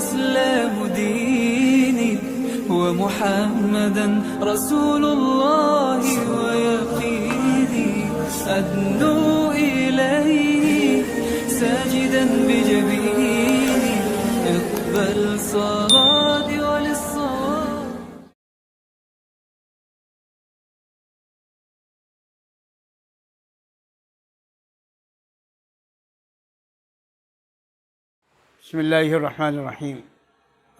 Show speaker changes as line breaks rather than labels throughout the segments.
والإسلام ديني ومحمدا رسول الله ويقيني أدنو إليه ساجدا بجبيني اقبل صلاتي وللصلاة.
بسم الله الرحمن الرحيم.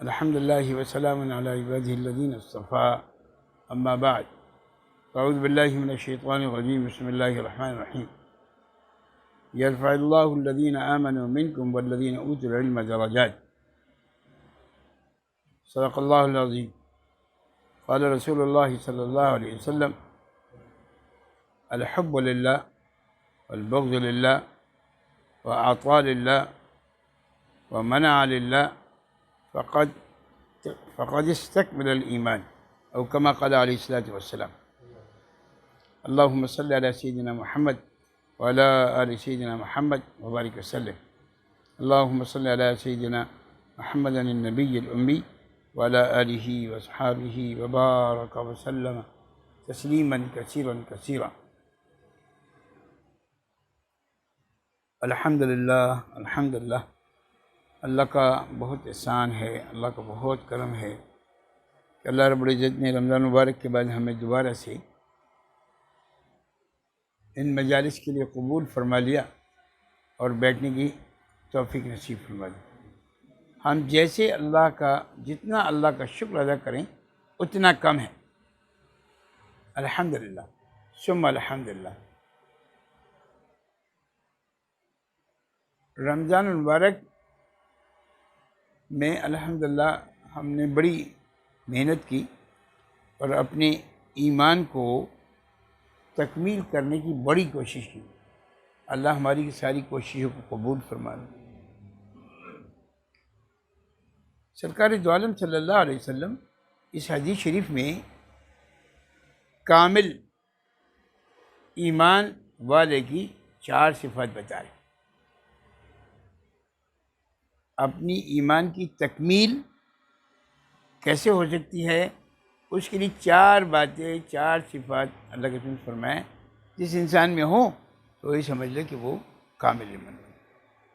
الحمد لله وسلام على عباده الذين اصطفى. أما بعد، أعوذ بالله من الشيطان الرجيم. بسم الله الرحمن الرحيم. يرفع الله الذين آمنوا منكم والذين أوتوا العلم درجات. صدق الله العظيم. قال رسول الله صلى الله عليه وسلم: الحب لله والبغض لله وعطاء لله ومنع لله فقد استكمل الإيمان، أو كما قال عليه الصلاة والسلام. اللهم صل على سيدنا محمد وعلى آل سيدنا محمد وبارك وسلم. اللهم صل على سيدنا محمد النبي الأمي وعلى آله وأصحابه وبارك وسلم تسليما كثيرا كثيرا. الحمدللہ اللہ کا بہت احسان ہے، اللہ کا بہت کرم ہے کہ اللہ رب العزت نے رمضان مبارک کے بعد ہمیں دوبارہ سے ان مجالس کے لیے قبول فرما لیا اور بیٹھنے کی توفیق نصیب فرما دی. ہم جیسے جتنا اللہ کا شکر ادا کریں اتنا کم ہے. الحمدللہ ثم الحمدللہ. رمضان المبارک میں الحمدللہ ہم نے بڑی محنت کی اور اپنے ایمان کو تکمیل کرنے کی بڑی کوشش کی. اللہ ہماری ساری کوششوں کو قبول فرما لے. سرکار دو عالم صلی اللہ علیہ وسلم اس حدیث شریف میں کامل ایمان والے کی 4 صفات بتا رہے ہیں. اپنی ایمان کی تکمیل کیسے ہو سکتی ہے، اس کے لیے 4 باتیں، 4 صفات اللہ کے رسول فرمائیں جس انسان میں ہو تو یہ سمجھ لے کہ وہ کامل ایمان ہے.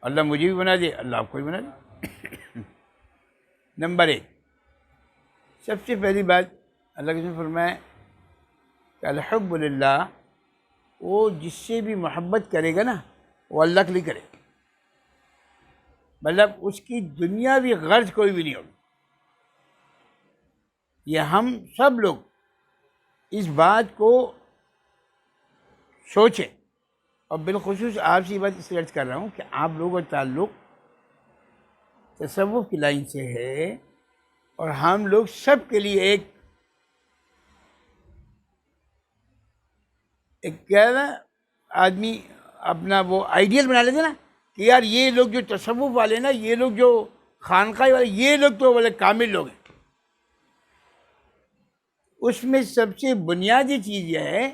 اللہ مجھے بھی بنا دے، اللہ آپ کو بھی بنا دے. نمبر 1، سب سے پہلی بات اللہ کے رسول فرمائیں کہ الحب للہ، وہ جس سے بھی محبت کرے گا نا وہ اللہ کے لیے کرے گا. مطلب اس کی دنیاوی غرض کوئی بھی نہیں ہوگی. یہ ہم سب لوگ اس بات کو سوچیں، اور بالخصوص آپ سے یہ بات اس لیے عرض کر رہا ہوں کہ آپ لوگوں کا تعلق تصوف کی لائن سے ہے، اور ہم لوگ سب کے لیے ایک کیا ہے نا، آدمی اپنا وہ آئیڈیل بنا لیتے نا کہ یار یہ لوگ جو تصوف والے نا، یہ لوگ جو خانقاہ والے، یہ لوگ تو بولے کامل لوگ ہیں. اس میں سب سے بنیادی چیز یہ ہے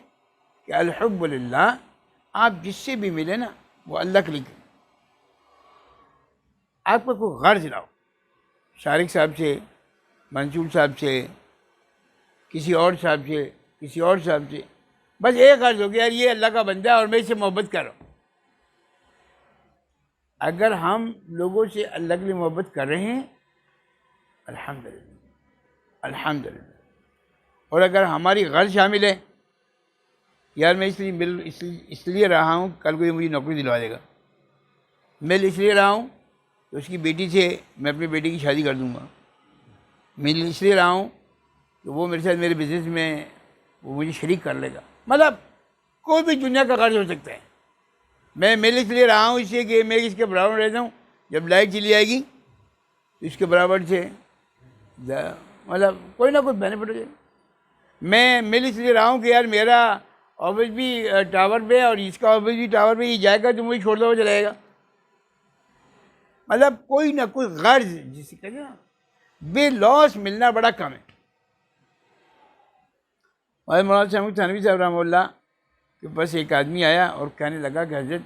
کہ الحب للہ، آپ جس سے بھی ملے نا وہ اللہ کے لیے کریں. آپ کا کوئی غرض نہ ہو، شارق صاحب سے، منصور صاحب سے، کسی اور صاحب سے، کسی اور صاحب سے، بس ایک غرض ہو گیا یار یہ اللہ کا بندہ ہے اور میں اس سے محبت کر رہا ہوں. اگر ہم لوگوں سے اللہ کے لیے محبت کر رہے ہیں الحمدللہ الحمدللہ، اور اگر ہماری غرض شامل ہے یار میں اس لیے رہا ہوں کل کو یہ مجھے نوکری دلوا دے گا، میں اس لیے رہا ہوں کہ اس کی بیٹی سے میں اپنی بیٹی کی شادی کر دوں گا، میں اس لیے رہا ہوں کہ وہ میرے ساتھ میرے بزنس میں وہ مجھے شریک کر لے گا. مطلب کوئی بھی دنیا کا غرض ہو سکتا ہے. میں اس لیے رہا ہوں اس لیے کہ میں اس کے برابر رہتا ہوں، جب لائٹ چلی آئے گی تو اس کے برابر سے مطلب کوئی نہ کوئی بینیفٹ ہو جائے. میں اس لیے رہا ہوں کہ یار میرا آفس بھی ٹاور پہ اور اس کا آفس بھی ٹاور پہ، یہ جائے گا تو مجھے چھوڑتا ہوا چلائے گا. مطلب کوئی نہ کوئی غرض جسے کہتے ہیں نا، بے لوس ملنا بڑا کم ہے. اور مولانا شاہ تھانوی صاحب رحمہ اللہ کہ بس ایک آدمی آیا اور کہنے لگا کہ حضرت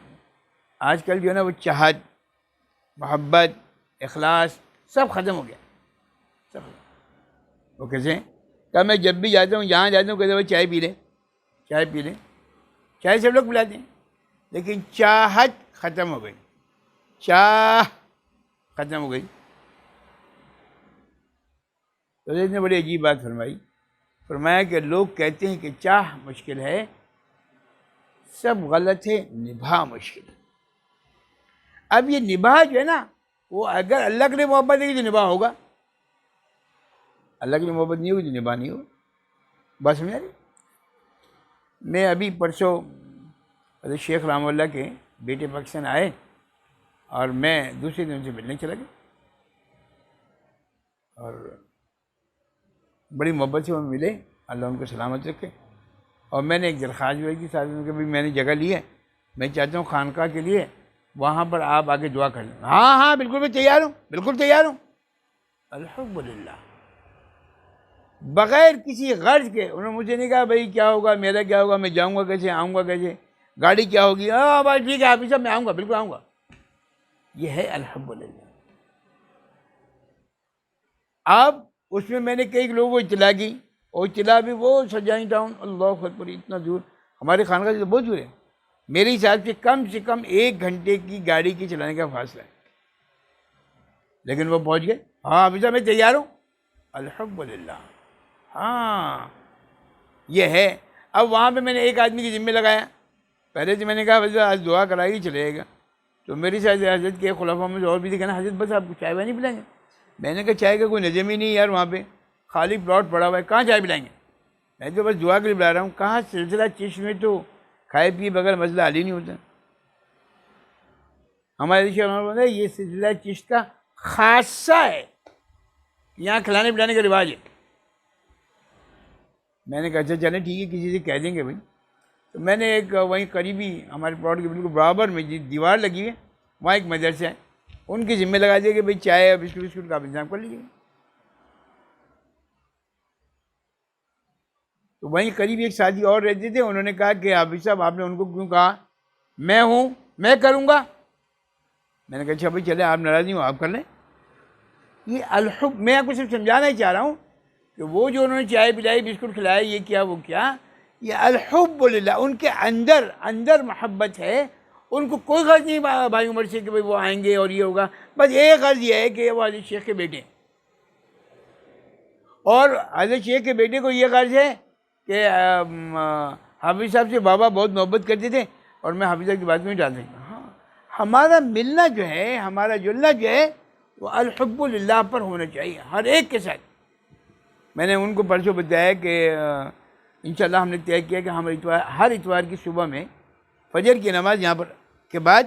آج کل جو ہے نا وہ چاہت، محبت، اخلاص سب ختم ہو گیا، سب ختم۔ وہ کیسے؟ کہ میں جب بھی جاتا ہوں، جہاں جاتا ہوں کہتے ہیں چائے پی لیں، چائے پی لیں، چائے سب لوگ پلاتے ہیں، لیکن چاہت ختم ہو گئی، چاہ ختم ہو گئی۔ تو حضرت نے بڑی عجیب بات فرمائی، فرمایا کہ لوگ کہتے ہیں کہ چاہ مشکل ہے، سب غلط ہے، نبھا مشکل ہے۔ اب یہ نبھا جو ہے نا، وہ اگر اللہ کے لیے محبت ہے تو نبھا ہوگا، اللہ کے لیے محبت نہیں ہوگی تو نبھا نہیں ہوگا۔ بات سمجھا رہی؟ میں ابھی پرسوں حضرت شیخ رحمہ اللہ کے بیٹے پاکستان آئے اور میں دوسرے دن ان سے ملنے چلا گیا، اور بڑی محبت سے وہ ملے، اللہ ان کو سلامت رکھے۔ اور میں نے ایک درخواست بھی کی ساتھ میں کہ بھی میں نے جگہ لی ہے، میں چاہتا ہوں خانقاہ کے لیے وہاں پر آپ آگے دعا کر لیں۔ ہاں ہاں بالکل، میں تیار ہوں، بالکل تیار ہوں۔ الحمدللہ، بغیر کسی غرض کے انہوں نے مجھے نہیں کہا بھائی کیا ہوگا، میرا کیا ہوگا، میں جاؤں گا کیسے، آؤں گا کیسے، گاڑی کیا ہوگی، ہاں بھائی ٹھیک ہے حافظ صاحب میں آؤں گا، بالکل آؤں گا۔ یہ ہے الحمدللہ۔ اب اس میں نے کئی لوگوں کو اطلاع کی، اور اطلاع بھی وہ سجائیں ٹاؤن، اللہ اکبر، اتنا دور ہمارے خانقاہ سے بہت دور ہے، میرے حساب سے کم 1 گھنٹے کی گاڑی کی چلانے کا فاصلہ ہے، لیکن وہ پہنچ گئے۔ ہاں حافظ صاحب میں تیار ہوں، الحمدللہ۔ ہاں یہ ہے۔ اب وہاں پہ میں نے ایک آدمی کی ذمہ لگایا، پہلے سے میں نے کہا حضرت آج دعا کرائی چلے گا، تو میری ساتھ حضرت کے خلفاء میں سے اور بھی تھے، کہنا حضرت بس آپ کو چائے وائے نہیں پلائیں گے؟ میں نے کہا چائے کا کوئی نظم ہی نہیں یار، وہاں پہ خالی پلاٹ پڑا ہوا ہے، کہاں چائے پلائیں گے؟ میں تو بس دعا کے لیے بلا رہا ہوں۔ کہاں سلسلہ چشم میں تو کھائے پیے بغیر مسئلہ حل ہی نہیں ہوتا۔ ہمارے شہر یہ سلسلہ چشت کا خاصہ ہے، یہاں کھلانے پلانے کا رواج ہے۔ میں نے کہا اچھا چلیں ٹھیک ہے، کسی سے کہہ دیں گے بھائی۔ تو میں نے ایک وہیں قریبی ہمارے پلاٹ کے بالکل برابر میں دیوار لگی ہے، وہاں ایک مدرسہ ہے، ان کی ذمہ لگا دیا کہ بھائی چائے اور بسکٹ کا آپ انتظام کر لیجیے۔ تو وہیں قریب ایک ساتھی اور رہتے تھے، انہوں نے کہا کہ حافظ صاحب آپ نے ان کو کیوں کہا؟ میں ہوں، میں کروں گا۔ میں نے کہا اچھا بھائی چلے، آپ ناراض نہیں ہو، آپ کر لیں۔ یہ الحب، میں آپ کو صرف سمجھانا ہی چاہ رہا ہوں کہ وہ جو انہوں نے چائے پلائی، بسکٹ کھلایا، یہ کیا وہ کیا، یہ الحب للہ، ان کے اندر محبت ہے، ان کو کوئی غرض نہیں بھائی عمر سے کہ بھائی وہ آئیں گے اور یہ ہوگا، بس ایک غرض یہ ہے کہ وہ حضرت شیخ کے بیٹے، اور حضرت شیخ کے بیٹے کو یہ غرض ہے کہ حافظ صاحب سے بابا بہت محبت کرتے تھے اور میں حافظ صاحب کی بات میں نہیں ڈال سکتا۔ ہاں ہمارا ملنا جو ہے، ہمارا جلنا جو ہے، وہ الحب للہ پر ہونا چاہیے ہر ایک کے ساتھ۔ میں نے ان کو پرسوں بتایا کہ انشاءاللہ ہم نے طے کیا کہ ہم ہر اتوار کی صبح میں فجر کی نماز یہاں پر کے بعد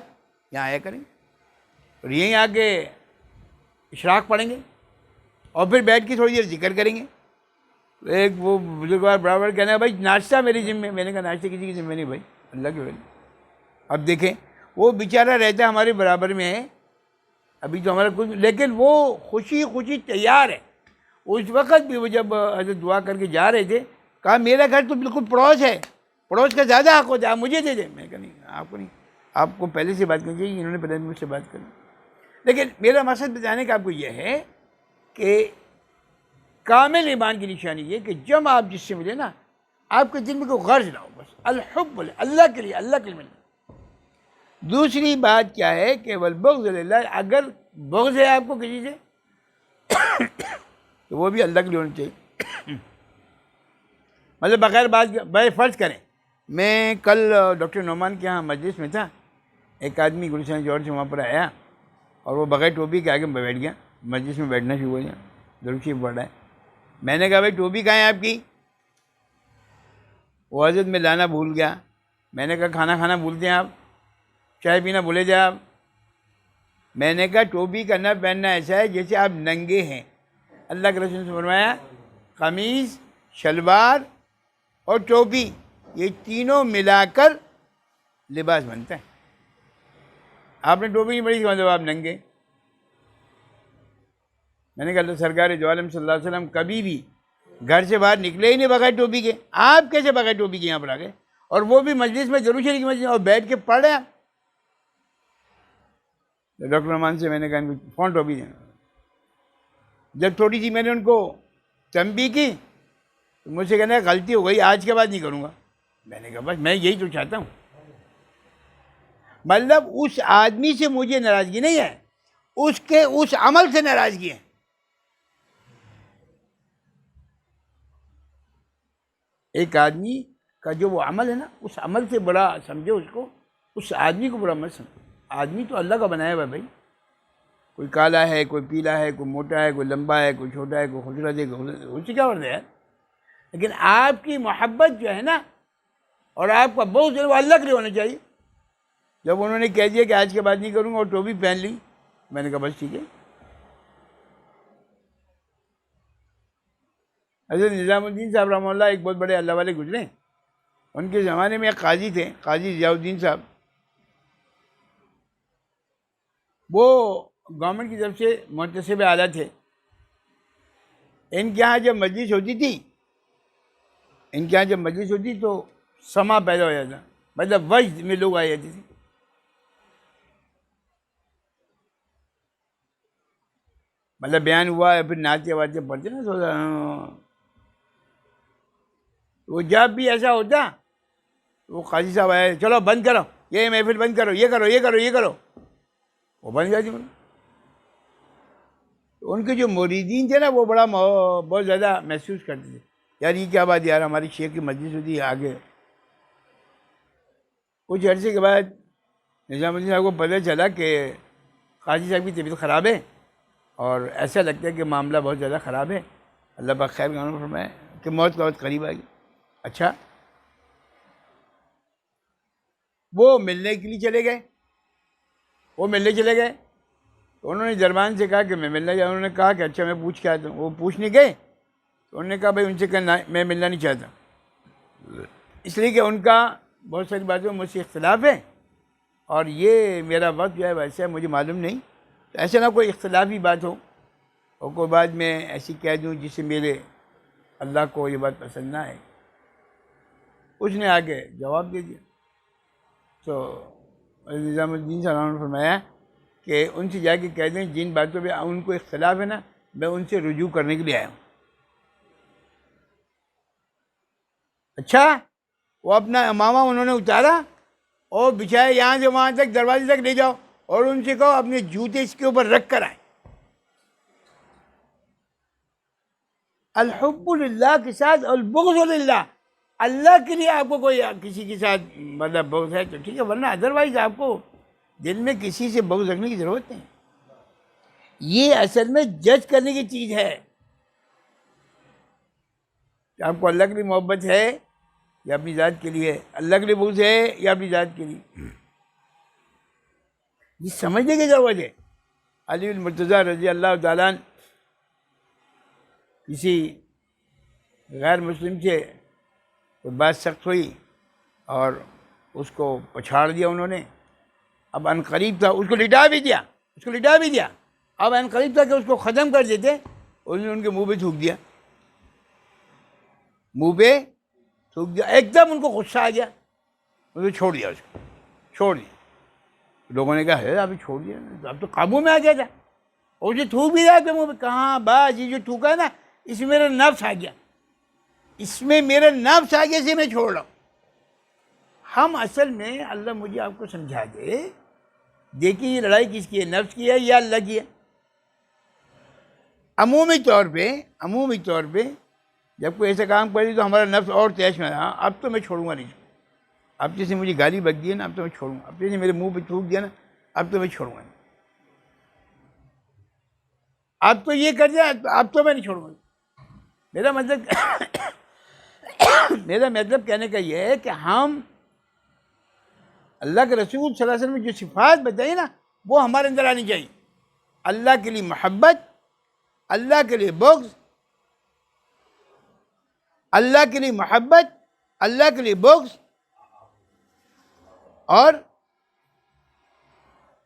یہاں آیا کریں گے، اور یہیں آ کے اشراق پڑھیں گے، اور پھر بیٹھ کے تھوڑی دیر ذکر کریں گے۔ ایک وہ بزرگوار برابر کہنا ہے بھائی ناشتہ میری ذمہ، میں نے کہا ناشتہ کسی کی ذمہ نہیں بھائی، اللہ کے ولی۔ اب دیکھیں وہ بیچارہ رہتا ہے ہمارے برابر میں ہے، ابھی تو ہمارا کچھ، لیکن وہ خوشی تیار ہے۔ اس وقت بھی وہ جب حضرت دعا کر کے جا رہے تھے، کہا میرا گھر تو بالکل پڑوس ہے، پڑوس کا زیادہ حق ہوتا ہے، آپ مجھے دے دیں۔ میں کہا نہیں، آپ کو نہیں، آپ کو پہلے سے بات کرنی چاہیے، انہوں نے پہلے مجھ سے بات کرنی۔ لیکن میرا مقصد بتانے کا آپ کو یہ ہے کہ کامل ایمان کی نشانی یہ کہ جب آپ جس سے ملے نا، آپ کے دل میں کوئی غرض نہ ہو، بس الحب اللہ کے لیے، اللہ کے لیے ملنا۔ دوسری بات کیا ہے کہ والبغض للہ، اگر بغض ہے آپ کو کسی سے تو وہ بھی اللہ کے لیے ہونا چاہیے۔ مطلب بغیر بات بھائی فرض کریں، میں کل ڈاکٹر نعمان کے یہاں مجلس میں تھا، ایک آدمی گلشن جوڑ سے وہاں پر آیا اور وہ بغیر ٹوپی کے آگے بیٹھ گیا، مجلس میں بیٹھنا شروع ہو گیا، درود شریف پڑھ رہا ہے۔ میں نے کہا بھائی ٹوپی کہاں ہے آپ کی؟ وہ حضرت میں لانا بھول گیا۔ میں نے کہا کھانا کھانا بھولتے ہیں آپ، چائے پینا بھولے جائے آپ؟ میں نے کہا ٹوپی کا نہ پہننا ایسا ہے جیسے آپ ننگے ہیں۔ اللہ کے رسول نے فرمایا قمیض، شلوار اور ٹوپی، یہ تینوں ملا کر لباس بنتا ہے۔ آپ نے ٹوپی نہیں پڑھی اس کا مطلب آپ ننگے۔ میں نے کہا اللہ سرکار دو عالم صلی اللہ علیہ وسلم کبھی بھی گھر سے باہر نکلے ہی نہیں بغیر ٹوپی کے، آپ کیسے بغیر ٹوپی کے یہاں پر آ گئے؟ اور وہ بھی مجلس میں، درود شریف کی مجلس میں، اور بیٹھ کے پڑھ رہے ہیں آپ۔ ڈاکٹر رحمان سے میں نے کہا ان کو فون ٹوپی دینا، جب تھوڑی سی میں نے ان کو تنبیہ کی تو مجھ سے کہنا غلطی ہو گئی، آج کے بعد نہیں کروں گا۔ میں نے کہا بس میں یہی تو چاہتا ہوں، مطلب اس آدمی سے مجھے ناراضگی نہیں ہے، اس کے اس عمل سے ناراضگی ہے۔ ایک آدمی کا جو وہ عمل ہے نا، اس عمل سے بڑا سمجھو اس کو، اس آدمی کو بڑا مت سمجھو۔ آدمی تو اللہ کا بنایا ہوا ہے بھائی، کوئی کالا ہے، کوئی پیلا ہے، کوئی موٹا ہے، کوئی لمبا ہے، کوئی چھوٹا ہے، کوئی خوبصورت ہے، اس سے کیا فرق ہے؟ لیکن آپ کی محبت جو ہے نا اور آپ کا بغض وہ اللہ کے لیے ہونا چاہیے۔ جب انہوں نے کہہ دیا کہ آج کے بعد نہیں کروں گا اور ٹوپی پہن لی، میں نے کہا بس ٹھیک ہے۔ حضرت نظام الدین صاحب رحمہ اللہ ایک بہت بڑے اللہ والے گزرے، ان کے زمانے میں ایک قاضی تھے، قاضی ضیاء الدین صاحب۔ وہ گورنمنٹ کی طرف سے محتسب اعلیٰ تھے۔ ان کے یہاں جب مجلس ہوتی تو سما پیدا ہو جاتا، مطلب وجد میں لوگ آ جاتے تھے۔ مطلب بیان ہوا ہے، پھر نعتیں واتے پڑھتے نا وہ جب بھی ایسا ہوتا وہ قاضی صاحب آئے، چلو بند کرو، یہ محفل بند کرو، یہ کرو، یہ کرو، یہ کرو، وہ بند جاتی۔ ان کے جو مریدین تھے نا وہ بہت زیادہ محسوس کرتے تھے، یار یہ کیا بات، یار ہماری شیخ کی مجلس ہوتی ہے آگے۔ کچھ عرصے کے بعد نظام الدین صاحب کو پتہ چلا کہ قاضی صاحب کی طبیعت خراب ہے اور ایسا لگتا ہے کہ معاملہ بہت زیادہ خراب ہے، اللہ پاک خیر کا فرمائے کہ موت کا وقت قریب آئے گی۔ اچھا، وہ ملنے کے لیے چلے گئے، تو انہوں نے دربان سے کہا کہ میں ملنا چاہتا ہوں۔ انہوں نے کہا کہ اچھا میں پوچھ کے آتا ہوں۔ وہ پوچھنے گئے تو انہوں نے کہا بھائی ان سے کہنا میں ملنا نہیں چاہتا، اس لیے کہ ان کا بہت ساری باتوں میں مجھ سے اختلاف ہے اور یہ میرا وقت جو ہے ویسے مجھے معلوم نہیں، تو ایسا نہ کوئی اختلافی بات ہو اور کوئی بات میں ایسی کہہ دوں جس سے میرے اللہ کو یہ بات پسند نہ آئے۔ اس نے آگے جواب دے دیا۔ تو نظام الدین صاحب نے فرمایا کہ ان سے جا کے کہہ دیں جن باتوں پہ ان کو اختلاف ہے نا، میں ان سے رجوع کرنے کے لیے آیا ہوں۔ اچھا، وہ اپنا امامہ انہوں نے اتارا اور بچھایا، یہاں سے وہاں تک دروازے تک لے جاؤ اور ان سے کہو اپنے جوتے اس کے اوپر رکھ کر آئیں۔ الحب للہ کے ساتھ البغض للہ، اللہ کے لیے آپ کو کوئی کسی کے ساتھ مطلب بغض ہے تو ٹھیک ہے، ورنہ ادروائز آپ کو دل میں کسی سے بغض رکھنے کی ضرورت نہیں۔ یہ اصل میں جج کرنے کی چیز ہے کہ آپ کو اللہ کے لیے محبت ہے یا اپنی ذات کے لیے، اللہ کے لیے بغض ہے یا اپنی ذات کے لیے، یہ سمجھنے کی ضرورت ہے۔ علی المرتضیٰ رضی اللہ تعالیٰ عنہ کسی غیر مسلم سے کوئی بات سخت ہوئی اور اس کو پچھاڑ دیا انہوں نے۔ اب ان قریب تھا اس کو لٹا بھی دیا، اب ان قریب تھا کہ اس کو ختم کر دیتے، انہوں نے ان کے منہ پہ تھوک دیا، ایک دم ان کو غصہ آ گیا، انہوں نے چھوڑ دیا، لوگوں نے کہا ہے ابھی چھوڑ دیا، اب تو قابو میں آ گیا تھا، اور جو تھوک بھی رہا تھا منہ پہ، کہاں باز یہ جو تھوکا ہے نا اس میں میرا نفس آ گیا، اسے میں چھوڑ رہا ہوں۔ ہم اصل میں اللہ مجھے آپ کو سمجھا دے، دیکھیے یہ لڑائی کس کی ہے، نفس کی ہے یا اللہ کی ہے؟ عمومی طور پہ جب کوئی ایسا کام کرے تو ہمارا نفس اور تیش میں، ہاں اب تو میں چھوڑوں گا نہیں، اب جیسے مجھے گالی بک دی ہے نا اب تو میں چھوڑوں گا، اب جیسے میرے منہ پہ تھوک دیا نا اب تو میں چھوڑوں گا نہیں، اب تو یہ کر دیا اب تو میں نہیں چھوڑوں گا۔ میرا مطلب کہنے کا یہ ہے کہ ہم اللہ کے رسول صلی اللہ علیہ وسلم نے جو صفات بتائی نا وہ ہمارے اندر آنی چاہیے، اللہ کے لیے محبت، اللہ کے لیے بغض، اور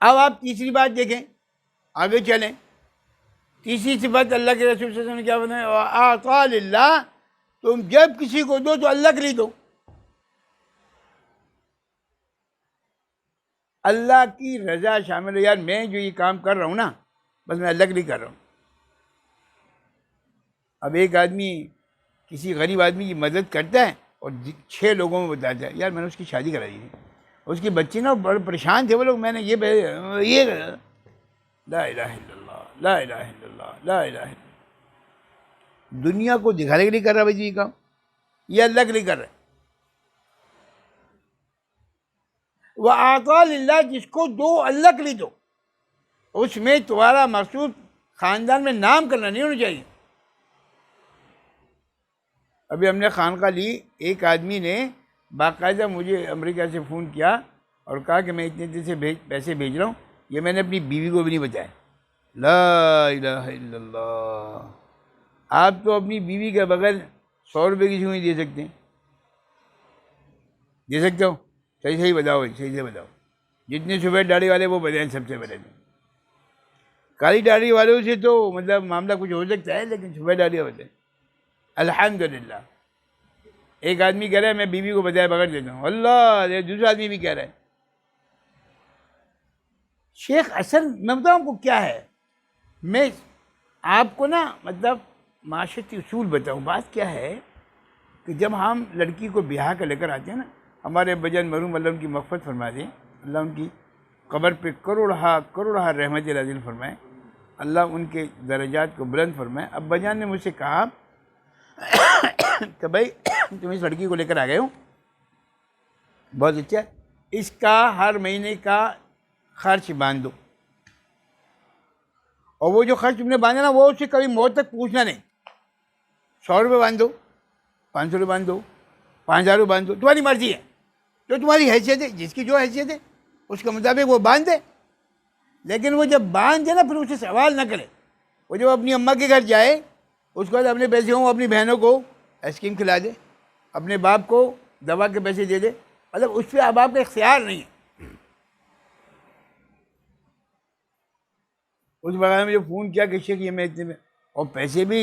اب آپ تیسری بات دیکھیں، آگے چلیں۔ تیسری صفت اللہ کے رسول صلی اللہ علیہ وسلم نے کیا بتایا؟ وَأَعْطَى لِلَّهِ، تم جب کسی کو دو تو اللہ کے لیے دو، اللہ کی رضا شامل ہے، یار میں جو یہ کام کر رہا ہوں نا بس میں اللہ کے لیے کر رہا ہوں، اب ایک آدمی کسی غریب آدمی کی مدد کرتا ہے اور 6 لوگوں میں بتاتا ہے یار میں نے اس کی شادی کرا دی تھی، اس کی بچی نا بڑے پریشان تھے وہ لوگ، میں نے یہ لا الہ الا اللہ، لا الہ الا اللہ، لا الہ الا اللہ۔ دنیا کو دکھانے کے لیے کر رہا ہے بھائی جی کام، یہ اللہ کے لیے کر رہا ہے۔ وَأَعْطَى لِلَّهِ، جس کو دو اللہ کے لیے دو، اس میں تمہارا مقصود خاندان میں نام کرنا نہیں ہونا چاہیے۔ ابھی ہم نے خانقاہ لی، ایک آدمی نے باقاعدہ مجھے امریکہ سے فون کیا اور کہا کہ میں اتنے دن سے پیسے بھیج رہا ہوں، یہ میں نے اپنی بیوی کو بھی نہیں بتایا۔ لا الہ الا اللہ، آپ تو اپنی بیوی کے بغیر 100 روپے کی نہیں دے سکتے ہیں؟ دے سکتے ہو؟ صحیح بتاؤ، صحیح سے بتاؤ۔ جتنے سفید داڑھی والے وہ بتائیں سب سے پہلے تو۔ کالی داڑھی والوں سے تو مطلب معاملہ کچھ ہو سکتا ہے، لیکن سفید داڑھی والے الحمدللہ۔ ایک آدمی کہہ رہا ہے میں بیوی کو بتایا بغیر دیتا ہوں، اللہ، دوسرا آدمی بھی کہہ رہا ہے۔ شیخ اصل میں بتاؤں کو کیا ہے، میں آپ کو نا مطلب معاشرتی اصول بتاؤں۔ بات کیا ہے کہ جب ہم لڑکی کو بیاہ کر لے کر آتے ہیں نا، ہمارے بجن مرحوم اللہ ان کی مغفرت فرما دیں، اللہ ان کی قبر پہ کروڑہ رحمت نازل فرمائے، اللہ ان کے درجات کو بلند فرمائے۔ ابا جان نے مجھ سے کہا کہ بھائی تم اس لڑکی کو لے کر آ گئے ہو، بہت اچھا، اس کا ہر مہینے کا خرچ باندھ دو، اور وہ جو خرچ تم نے باندھا نا وہ اس سے کبھی موت تک پوچھنا نہیں۔ 100 روپے باندھ دو، 500 روپے باندھ دو، 5000 روپے باندھ دو، تمہاری مرضی ہے، جو تمہاری حیثیت ہے، جس کی جو حیثیت ہے اس کے مطابق وہ باندھ دے۔ لیکن وہ جب باندھ دے نا پھر اسے سوال نہ کرے، وہ جب اپنی اماں کے گھر جائے اس کے بعد اپنے پیسے ہوں اپنی بہنوں کو آئس کریم کھلا دے، اپنے باپ کو دوا کے پیسے دے دے، مطلب اس پہ اب آپ کا اختیار نہیں ہے۔ اس بغیر میں جو فون کیا کہ شیخ یہ میں اتنے میں، اور پیسے بھی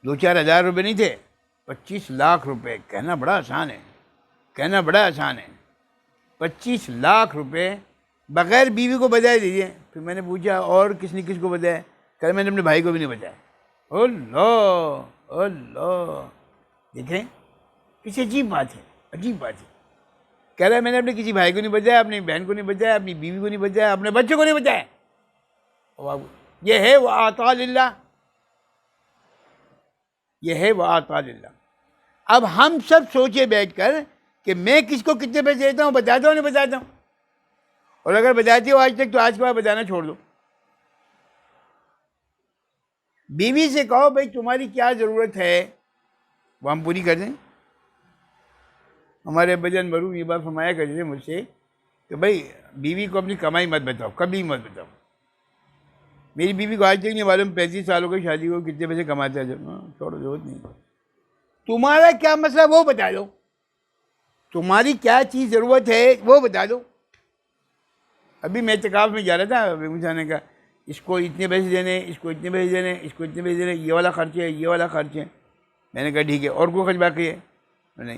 2-4 ہزار روپے نہیں تھے، 25 لاکھ روپے۔ کہنا بڑا آسان ہے، کہنا بڑا آسان ہے، 25 لاکھ روپے بغیر بیوی کو بجائے دیجیے۔ پھر میں نے پوچھا اور کس نے کس کو بتایا؟ کہہ رہے میں نے اپنے بھائی کو بھی نہیں بتایا۔ اللہ اللہ، دیکھیں کسی عجیب بات ہے، عجیب بات ہے۔ کہہ رہا ہے میں نے اپنے کسی بھائی کو نہیں بتایا، اپنی بہن کو نہیں بتایا، اپنی بیوی کو نہیں بتایا، اپنے بچوں کو نہیں بتایا۔ یہ ہے وَأَعْطَى لِلَّهِ، یہ ہے وَأَعْطَى لِلَّهِ۔ اب ہم سب سوچے بیٹھ کر کہ میں کس کو کتنے پیسے دیتا ہوں، بتاتا ہوں نہیں بتاتا ہوں، اور اگر بتاتی ہو آج تک تو آج کے بعد بتانا چھوڑ دو۔ بیوی سے کہو بھائی تمہاری کیا ضرورت ہے وہ ہم پوری کر دیں۔ ہمارے بجن مرحوم یہ بات فرمایا کرتے تھے مجھ سے کہ بھائی بیوی کو اپنی کمائی مت بتاؤ، کبھی مت بتاؤ۔ میری بیوی کو آج تک نہیں معلوم 35 سالوں کی شادی کو کتنے پیسے کماتے ہیں، چھوڑو ضرورت نہیں۔ تمہارا کیا مسئلہ وہ بتا دو، تمہاری کیا چیز ضرورت ہے وہ بتا دو۔ ابھی میں اعتکاف میں جا رہا تھا، مجھے نے کہا اس کو اتنے پیسے دینے، اس کو اتنے پیسے دینے، اس کو اتنے پیسے دینے، یہ والا خرچ ہے، یہ والا خرچ ہے۔ میں نے کہا ٹھیک ہے، اور کوئی خرچ باقی ہے؟ نہیں۔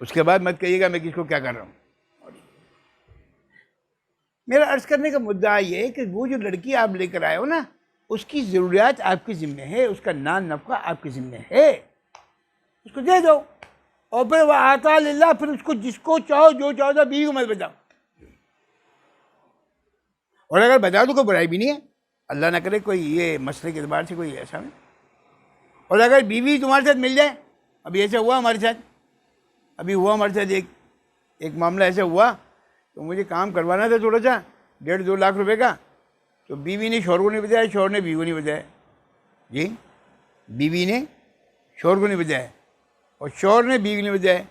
اس کے بعد مت کہیے گا میں کس کو کیا کر رہا ہوں۔ میرا عرض کرنے کا مدعا یہ ہے کہ وہ جو لڑکی آپ لے کر آئے ہو نا، اس کی ضروریات آپ کے ذمہ ہے، اس کا نان نفقہ آپ کے ذمہ ہے، اس کو دے دو۔ اور پھر وَأَعْطَى لِلَّهِ، پھر اس کو جس کو چاہو جو چاہو تو بیوی کو مت بتاؤ، اور اگر بتا دو کوئی برائی بھی نہیں ہے، اللہ نہ کرے کوئی یہ مسئلے کے اعتبار سے کوئی ایسا نہیں۔ اور اگر بیوی تمہارے ساتھ مل جائے، ابھی ایسا ہوا ہمارے ساتھ، ابھی ہوا ہمارے ساتھ ایک معاملہ ایسا ہوا، تو مجھے کام کروانا تھا تھوڑا سا 1.5-2 لاکھ روپے کا، تو بیوی نے شوہر کو نہیں بتایا، شوہر نے بیوی کو نہیں بتایا۔ جی، بیوی نے شوہر کو نہیں بتایا اور شوہر نے بیوی کو نہیں بتایا،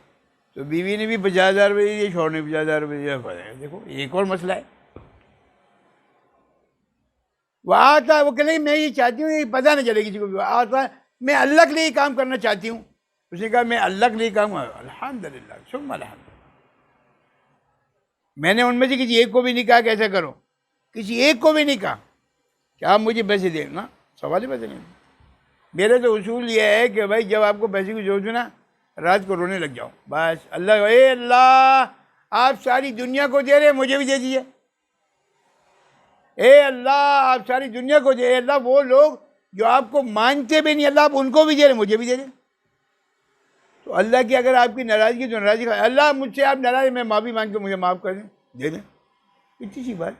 تو بیوی نے بھی 50,000 روپے دیے، شوہر نے 50,000 روپے دیا۔ دیکھو ایک اور مسئلہ ہے۔ وہ آتا ہے، وہ کہ نہیں میں یہ چاہتی ہوں یہ پتہ نہ چلے کسی کو بھی، آتا ہے میں اللہ کے لیے کام کرنا چاہتی ہوں۔ اس نے کہا میں اللہ کے لیے کام، الحمدللہ ثم الحمد۔ میں نے ان میں سے کسی ایک کو بھی نہیں کہا کہ ایسا کرو، کسی ایک کو بھی نہیں کہا کہ آپ مجھے پیسے دیں نا، سوال ہی پیسے نہیں۔ میرا تو اصول یہ ہے کہ بھائی جب آپ کو پیسے کی ضرورت ہو نا، رات کو رونے لگ جاؤ، بس اللہ، اے اللہ آپ ساری دنیا کو دے رہے مجھے بھی دے دیجیے۔ اے اللہ آپ ساری دنیا کو دے، اے اللہ وہ لوگ جو آپ کو مانتے بھی نہیں، اللہ آپ ان کو بھی دے دیں، مجھے بھی دے دیں۔ تو اللہ کی اگر آپ کی ناراضگی تو ناراضگی، اللہ مجھ سے آپ ناراض، میں معافی مانگ کے مجھے معاف کر دیں، دے دیں، اتنی سی بات۔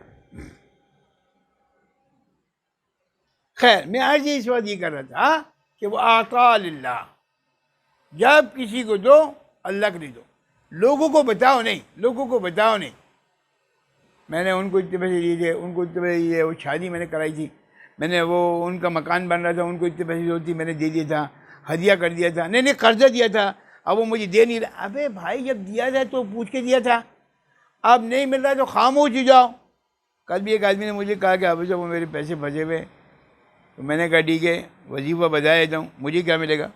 خیر میں آج اس وقت یہ کر رہا تھا کہ وہ آتا للہ، جب کسی کو دو اللہ کے لیے دو، لوگوں کو بتاؤ نہیں، لوگوں کو بتاؤ نہیں۔ میں نے ان کو اتنے پیسے دیے تھے، ان کو اتنے پیسے دیے، وہ شادی میں نے کرائی تھی، میں نے وہ ان کا مکان بن رہا تھا، ان کو اتنے پیسے ہوتی میں نے دے دیا تھا، ہدیہ کر دیا تھا، نہیں قرضہ دیا تھا، اب وہ مجھے دے نہیں رہا۔ ابے بھائی جب دیا تھا تو پوچھ کے دیا تھا، اب نہیں مل رہا تو خاموش ہو جاؤ۔ کل بھی ایک آدمی نے مجھے کہا کہ ابھی صاحب وہ میرے پیسے پھنسے ہوئے، تو میں نے کہا ٹھیک ہے وظیفہ بجا دیتا ہوں، مجھے کیا ملے گا؟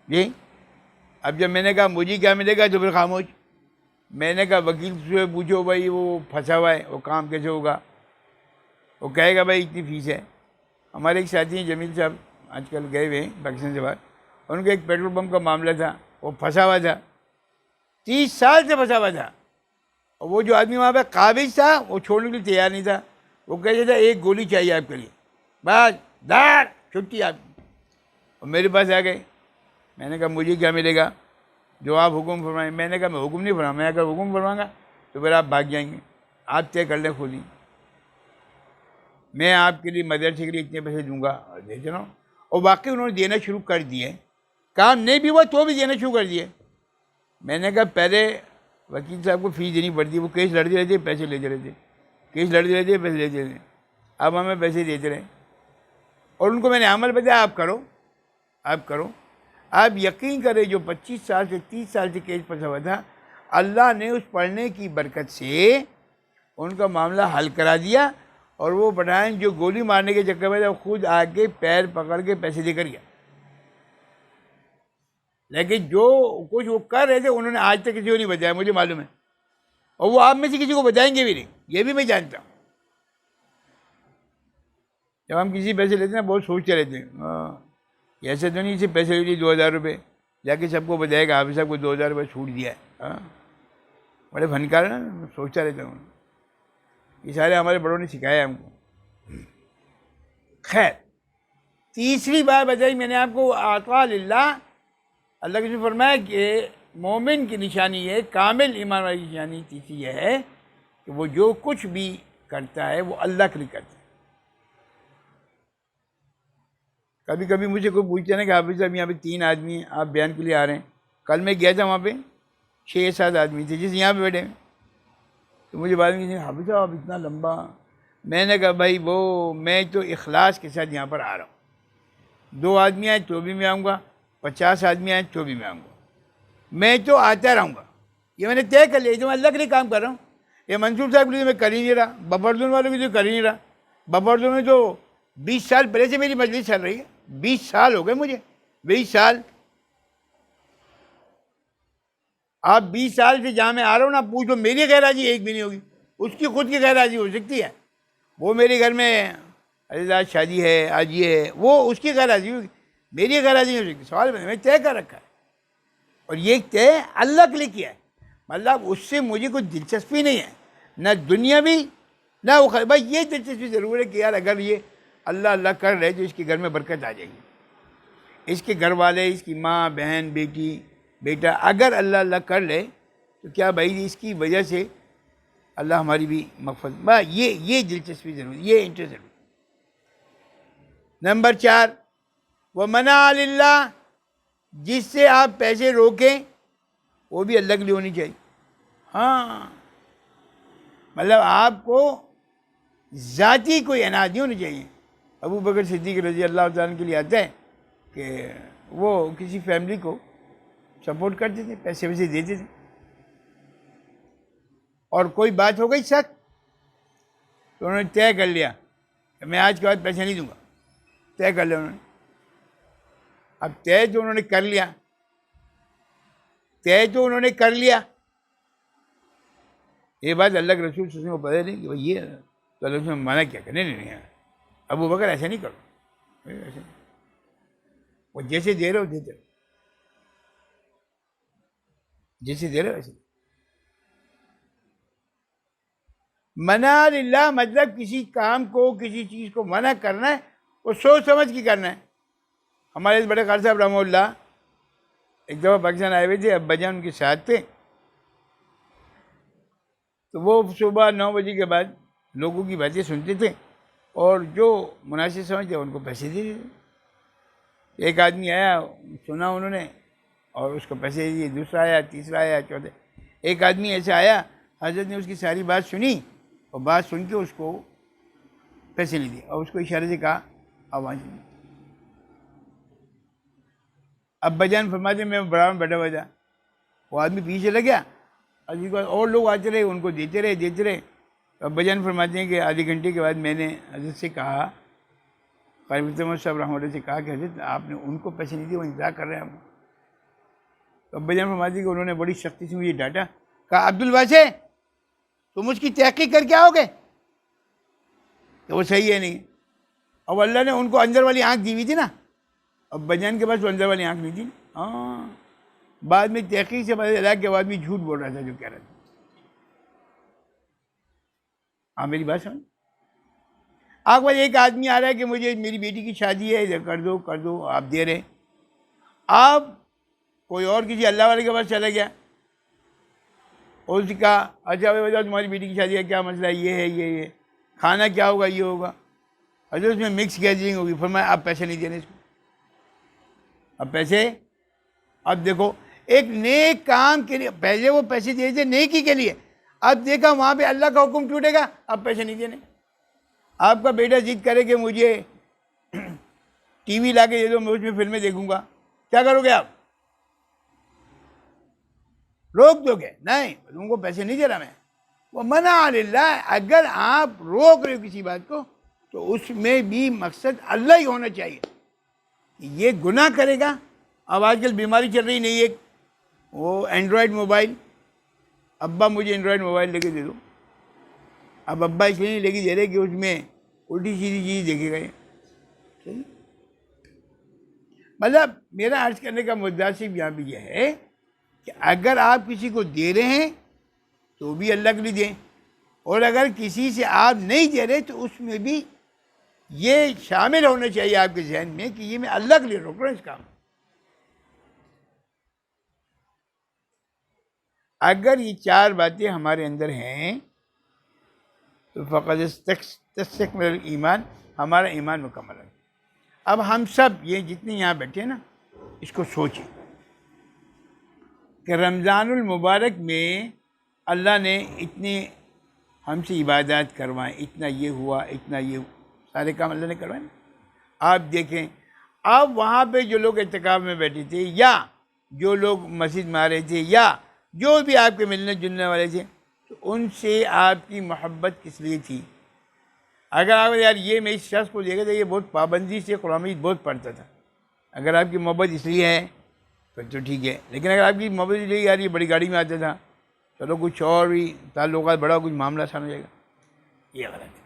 جی اب جب میں نے کہا مجھے کیا ملے گا تو پھر خاموش۔ میں نے کہا وکیل سے پوچھو بھائی وہ پھنسا ہوا ہے، وہ کام کیسے ہوگا؟ وہ کہے گا بھائی اتنی فیس ہے۔ ہمارے ایک ساتھی ہیں جمیل صاحب، آج کل گئے ہوئے ہیں پاکستان سے باہر، ان کا ایک پیٹرول پمپ کا معاملہ تھا، وہ پھنسا ہوا تھا، 30 سال سے پھنسا ہوا تھا، اور وہ جو آدمی وہاں پہ قابض تھا وہ چھوڑنے کے لیے تیار نہیں تھا، وہ کہتا تھا ایک گولی چاہیے آپ کے لیے، بس دار چھٹی آپ کی۔ اور میرے پاس آ گئے، میں نے کہا مجھے کیا ملے گا؟ جو آپ حکم فرمائیں۔ میں نے کہا میں حکم نہیں فرماؤں، میں اگر حکم فرماؤں گا تو پھر آپ بھاگ جائیں گے، آپ طے کر لیں خود ہی، میں آپ کے لیے مدرسے کے لیے اتنے پیسے دوں گا، اور دے رہا ہوں۔ اور واقعی انہوں نے دینا شروع کر دیے، کام نہیں بھی ہوا تو بھی دینا شروع کر دیے۔ میں نے کہا پہلے وکیل صاحب کو فیس دینی پڑتی، وہ کیس لڑتے رہتے پیسے لیتے رہتے، کیس لڑتے رہتے پیسے لیتے رہتے، اب ہمیں پیسے دیتے رہے۔ اور ان کو میں نے عمل بتایا، آپ کرو، آپ کرو۔ آپ یقین کریں جو 25 سال سے 30 سال سے کیس پھنسا ہوا تھا، اللہ نے اس پڑھنے کی برکت سے ان کا معاملہ حل کرا دیا، اور وہ پٹھان جو گولی مارنے کے چکر میں تھا وہ خود آ کے پیر پکڑ کے پیسے دے کر گیا۔ لیکن جو کچھ وہ کر رہے تھے انہوں نے آج تک کسی کو نہیں بتایا، مجھے معلوم ہے، اور وہ آپ میں سے کسی کو بتائیں گے بھی نہیں، یہ بھی میں جانتا ہوں۔ جب ہم کسی پیسے لیتے ہیں بہت سوچتے رہتے ہیں، ایسے تو نہیں اسے پیسے لے لیے 2000 روپے، جا کے سب کو بتائے گا حافظ صاحب کو 2000 روپے چھوٹ دیا ہے، بڑے فنکار ہیں نا، سوچتا رہتا ہوں، یہ سارے ہمارے بڑوں نے سکھایا ہم کو۔ خیر تیسری بات بتائی میں نے آپ کو، عطاء للہ، اللہ کے فرمایا کہ مومن کی نشانی ہے، کامل ایمان والی نشانی تیسری یہ ہے کہ وہ جو کچھ بھی کرتا ہے وہ اللہ کے لیے کرتا ہے۔ کبھی کبھی مجھے کوئی پوچھتے ہیں نا کہ حافظ صاحب یہاں پہ 3 آدمی ہیں، آپ بیان کے لیے آ رہے ہیں، کل میں گیا تھا وہاں پہ 6-7 آدمی تھے جس یہاں پہ بیٹھے ہیں، تو مجھے بعد میں کہتے ہیں حافظ صاحب اتنا لمبا، میں نے کہا بھائی وہ میں تو اخلاص کے ساتھ یہاں پر آ رہا ہوں، 2 آدمی آئے تو بھی میں آؤں گا، 50 آدمی آئے تو بھی میں آؤں گا، میں تو آتا رہوں گا، یہ میں نے طے کر لیا، جو میں اللہ کے لیے کام کر رہا ہوں۔ یہ منصور صاحب کے لیے میں کر ہی نہیں رہا، بفردون والوں کے لیے کر ہی نہیں رہا، بفردون میں تو 20 سال پہلے سے میری مجلس چل رہی ہے، 20 سال ہو گئے مجھے، 20 سال۔ آپ 20 سال سے جہاں میں آ رہا ہوں نا، پوچھو میری غیر حاضری ایک بھی نہیں ہوگی، اس کی خود کی غیر حاضری ہو سکتی ہے، وہ میرے گھر میں ارے آج شادی ہے، آج یہ ہے، وہ اس کی غیر حاضری ہوگی، میری غیر حاضری نہیں ہو سکتی۔ سوال میں طے کر رکھا ہے، اور یہ طے اللہ کے لیے کیا ہے، مطلب اس سے مجھے کوئی دلچسپی نہیں ہے، نہ دنیاوی نہ وہ بھائی یہ دلچسپی ضرور ہے کہ یار اگر یہ اللہ اللہ کر رہے تو اس کے گھر میں برکت آ جائے گی، اس کے گھر والے، اس کی ماں بہن بیٹی بیٹا اگر اللہ اللہ کر لے تو کیا بھائی اس کی وجہ سے اللہ ہماری بھی مغفرت، بس یہ دلچسپی ضرور، یہ انٹرسٹ ضرور۔ نمبر 4 ومنع للہ، جس سے آپ پیسے روکیں وہ بھی اللہ کے لیے ہونی چاہیے۔ ہاں مطلب آپ کو ذاتی کوئی عنایت نہیں ہونی چاہیے۔ ابو بکر صدیق رضی اللہ تعالیٰ کے لیے آتا ہے کہ وہ کسی فیملی کو سپورٹ کرتے تھے، پیسے ویسے دیتے تھے، اور کوئی بات ہو گئی سخت تو انہوں نے طے کر لیا کہ میں آج کے بعد پیسے نہیں دوں گا، طے کر لیا انہوں نے۔ اب طے تو انہوں نے کر لیا، طے تو انہوں نے کر لیا، یہ بات اللہ کے رسول صلی اللہ علیہ وسلم کو پتہ نہیں کہ بھائی یہ تو اللہ نے منع کیا کہ نہیں ابو بکر ایسا نہیں کرو، ایسے نہیں، وہ جیسے دے رہے ہو دیتے رہو، جیسے دے رہے ہو ایسے۔ منع للہ مطلب کسی کام کو کسی چیز کو منع کرنا ہے وہ سوچ سمجھ کے کرنا ہے. ہمارے بڑے خال صاحب رحمہ اللہ ایک دفعہ پاکستان آئے ہوئے تھے, ابا جان ان کے ساتھ تھے. تو وہ صبح 9 بجے کے بعد لوگوں کی باتیں سنتے تھے اور جو مناسب سمجھتے ان کو پیسے دے دیتے. ایک آدمی آیا, سنا انہوں نے اور اس کو پیسے دیے, دوسرا آیا, تیسرا آیا, چوتھا. ایک آدمی ایسا آیا, حضرت نے اس کی ساری بات سنی اور بات سن کے اس کو پیسے نہیں دیے اور اس کو اشارے سے کہا آواز نہیں. ابا جان فرماتے میں بڑا بیٹھا ہوا تھا, وہ آدمی پیچھے لگ گیا اور لوگ آتے رہے, ان کو دیتے رہے. ابا جان فرماتے ہیں کہ آدھے گھنٹے کے بعد میں نے حضرت سے کہا, قاری محمد صاحب رحمۃ اللہ سے کہا کہ حضرت آپ نے ان کو پیسے نہیں دیے, وہ انتظار کر رہے ہیں ہم. تو ابا جان فرماتے ہیں کہ انہوں نے بڑی سختی سے مجھے ڈانٹا, کہا عبد الواسع تم اس کی تحقیق کر کے آؤ گے کہ وہ صحیح ہے نہیں. اب اللہ نے ان کو اندر والی آنکھ دی ہوئی تھی نا, ابا جان کے پاس وہ اندر والی آنکھ نہیں تھی. ہاں بعد میں تحقیق سے پتہ چلا کہ بعد میں جھوٹ بول رہا تھا جو کہہ رہا تھا. ہاں میری بات سمجھ. آپ کو ایک آدمی آ رہا ہے کہ مجھے میری بیٹی کی شادی ہے, کر دو, آپ دے رہے. آپ کوئی اور کسی اللہ والے کے پاس چلا گیا اور اس نے کہا اچھا بھائی بتاؤ تمہاری بیٹی کی شادی ہے, کیا مسئلہ ہے, یہ ہے یہ کھانا کیا ہوگا, یہ ہوگا. اچھا اس میں مکس گیدرنگ ہوگی. فرمایا آپ پیسے نہیں دینے اس کو, اب پیسے. اب دیکھو ایک نیک کام کے لیے پہلے وہ پیسے دیے تھے نیکی کے لیے, اب دیکھا وہاں پہ اللہ کا حکم ٹوٹے گا, اب پیسے نہیں دینے. آپ کا بیٹا ضد کرے کہ مجھے ٹی وی لا کے دے دو, میں اس میں فلمیں دیکھوں گا, کیا کرو گے آپ؟ روک دو گے؟ نہیں, تم کو پیسے نہیں دے رہا میں. وہ منع للہ, اگر آپ روک رہے ہو کسی بات کو تو اس میں بھی مقصد اللہ ہی ہونا چاہیے. یہ گناہ کرے گا. اب آج کل بیماری چل رہی نہیں, ایک وہ اینڈرائڈ موبائل, ابا مجھے اینڈرائڈ موبائل لے کے دے دو. اب ابا اس لیے نہیں لے کے دے رہے کہ اس میں الٹی سیدھی چیز دیکھے گئے. مطلب میرا عرض کرنے کا مدعا صرف یہاں پہ یہ ہے کہ اگر آپ کسی کو دے رہے ہیں تو بھی اللہ کے لیے دیں, اور اگر کسی سے آپ نہیں دے رہے تو اس میں بھی یہ شامل ہونا چاہیے آپ کے ذہن میں کہ یہ میں اللہ کے لیے روک رہا ہوں اس کام. اگر یہ 4 باتیں ہمارے اندر ہیں تو فقط تستکمل ایمان, ہمارا ایمان مکمل ہے. اب ہم سب یہ جتنے یہاں بیٹھے نا اس کو سوچیں کہ رمضان المبارک میں اللہ نے اتنے ہم سے عبادات کروائیں, اتنا یہ ہوا, اتنا یہ ہوا, سارے کام اللہ نے کروائے نا. آپ دیکھیں اب وہاں پہ جو لوگ اعتکاف میں بیٹھے تھے یا جو لوگ مسجد میں آ رہے تھے یا جو بھی آپ کے ملنے جلنے والے تھے, تو ان سے آپ کی محبت کس لیے تھی؟ اگر آپ یار یہ میں اس شخص کو دیکھا تھا یہ بہت پابندی سے قرآن مجید بہت پڑھتا تھا, اگر آپ کی محبت اس لیے ہے تو ٹھیک ہے. لیکن اگر آپ کی محبت اس لیے یار یہ بڑی گاڑی میں آتا تھا, چلو کچھ اور بھی تعلقات بڑا کچھ معاملہ آسان ہو جائے گا, یہ غلط ہے.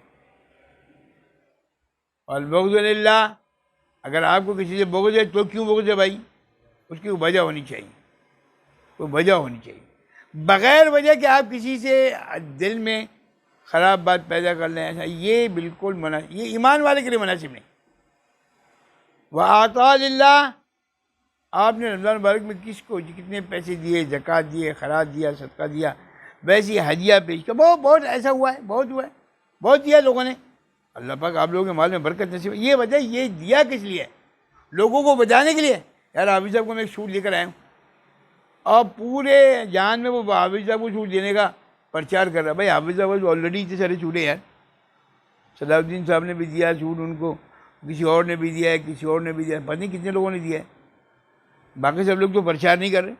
اور بغض للہ, اگر آپ کو کسی سے بغض ہے تو کیوں بغض ہے بھائی, اس کی وجہ ہونی چاہیے, کوئی وجہ ہونی چاہیے. بغیر وجہ کہ آپ کسی سے دل میں خراب بات پیدا کر لیں, ایسا یہ بالکل مناسب, یہ ایمان والے کے لیے مناسب نہیں. وَآتَا لِلَّهِ, آپ نے رمضان مبارک میں کس کو کتنے پیسے دیے, زکوٰۃ دیے, خیرات دیا, صدقہ دیا, ویسے ہدیہ پیش کیا, بہت ایسا ہوا ہے, بہت ہوا ہے, بہت دیا لوگوں نے. اللہ پاک آپ لوگوں کے مال میں برکت نصیب. یہ وجہ یہ دیا کس لیے؟ لوگوں کو بتانے کے لیے. یار حافظ صاحب کو میں ایک سوٹ لے کر آیا ہوں, اور پورے جہان میں وہ حافظ صاحب کو سوٹ دینے کا پرچار کر رہا ہے. بھائی حافظ صاحب آلریڈی اتنے سارے سوٹ ہیں یار, صلاح الدین صاحب نے بھی دیا سوٹ ان کو, کسی اور نے بھی دیا ہے, کسی اور نے بھی دیا ہے, پتہ نہیں کتنے لوگوں نے دیا ہے. باقی سب لوگ تو پرچار نہیں کر رہے.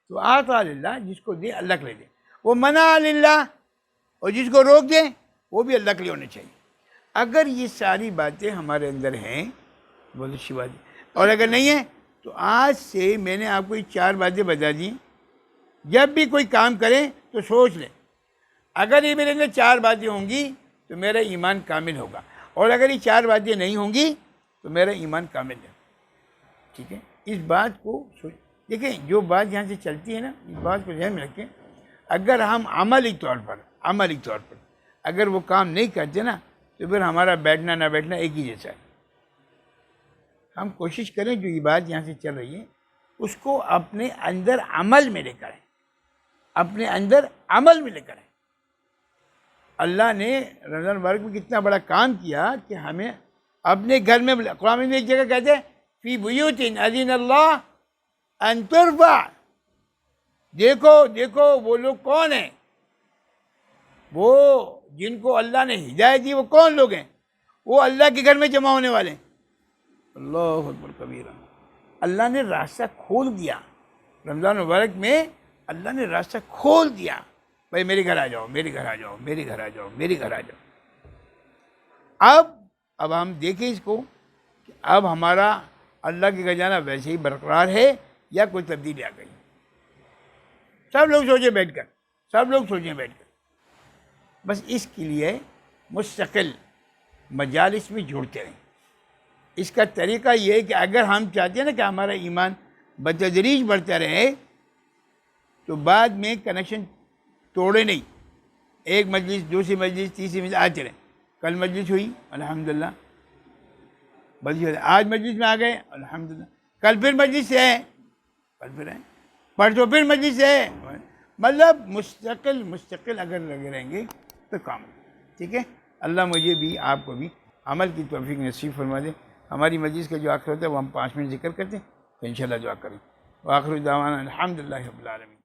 تو آتا للہ, جس کو دے اللہ کے لیے دے. وہ منع للہ, اور جس کو روک دیں وہ بھی اللہ کے لیے ہونے چاہیے. اگر یہ ساری باتیں ہمارے اندر ہیں بہت اچھی بات ہے, اور اگر نہیں ہے تو آج سے میں نے آپ کو یہ 4 باتیں بتا دی. جب بھی کوئی کام کریں تو سوچ لیں اگر یہ میرے اندر 4 باتیں ہوں گی تو میرا ایمان کامل ہوگا, اور اگر یہ 4 باتیں نہیں ہوں گی تو میرا ایمان کامل ہے. ٹھیک ہے, اس بات کو دیکھیں, جو بات یہاں سے چلتی ہے نا, اس بات کو ذہن میں رکھیں. اگر ہم عملی طور پر اگر وہ کام نہیں کرتے نا تو پھر ہمارا بیٹھنا نہ بیٹھنا ایک ہی جیسا ہے. ہم کوشش کریں جو یہ بات یہاں سے چل رہی ہے اس کو اپنے اندر عمل میں لے کر آئیں, اللہ نے رمضان مبارک میں کتنا بڑا کام کیا کہ ہمیں اپنے گھر میں, قرآن میں ایک جگہ کہتے ہیں فی بیوت اذن اللہ ان ترفع. دیکھو وہ لوگ کون ہیں, وہ جن کو اللہ نے ہدایت دی وہ کون لوگ ہیں؟ وہ اللہ کے گھر میں جمع ہونے والے ہیں. اللہ اکبر کبیرہ. اللہ نے راستہ کھول دیا رمضان مبارک میں, اللہ نے راستہ کھول دیا, بھائی میرے گھر آ جاؤ, میرے گھر آ جاؤ, میرے گھر آ جاؤ, میرے گھر آ جاؤ. اب ہم دیکھیں اس کو کہ اب ہمارا اللہ کے گھر جانا ویسے ہی برقرار ہے یا کوئی تبدیلی آ گئی. سب لوگ سوچیں بیٹھ کر, بس اس کے لیے مستقل مجالس میں جڑتے رہیں. اس کا طریقہ یہ ہے کہ اگر ہم چاہتے ہیں نا کہ ہمارا ایمان بتدریج بڑھتا رہے تو بعد میں کنیکشن توڑے نہیں, ایک مجلس, دوسری مجلس, تیسری مجلس آتے رہیں. کل مجلس ہوئی الحمدللہ, آج مجلس میں آ گئے الحمدللہ, کل پھر مجلس سے ہے, کل پھر ہیں, پرسوں پھر مجلس سے ہے. مطلب مستقل اگر لگے رہیں گے تو کام. ٹھیک ہے, اللہ مجھے بھی آپ کو بھی عمل کی توفیق نصیب فرما دے. ہماری مجلس کا جو آخر ہوتا ہے وہ ہم 5 منٹ ذکر کرتے ہیں, تو انشاءاللہ دعا کریں. وآخر دعوانا الحمدللہ رب العالمین.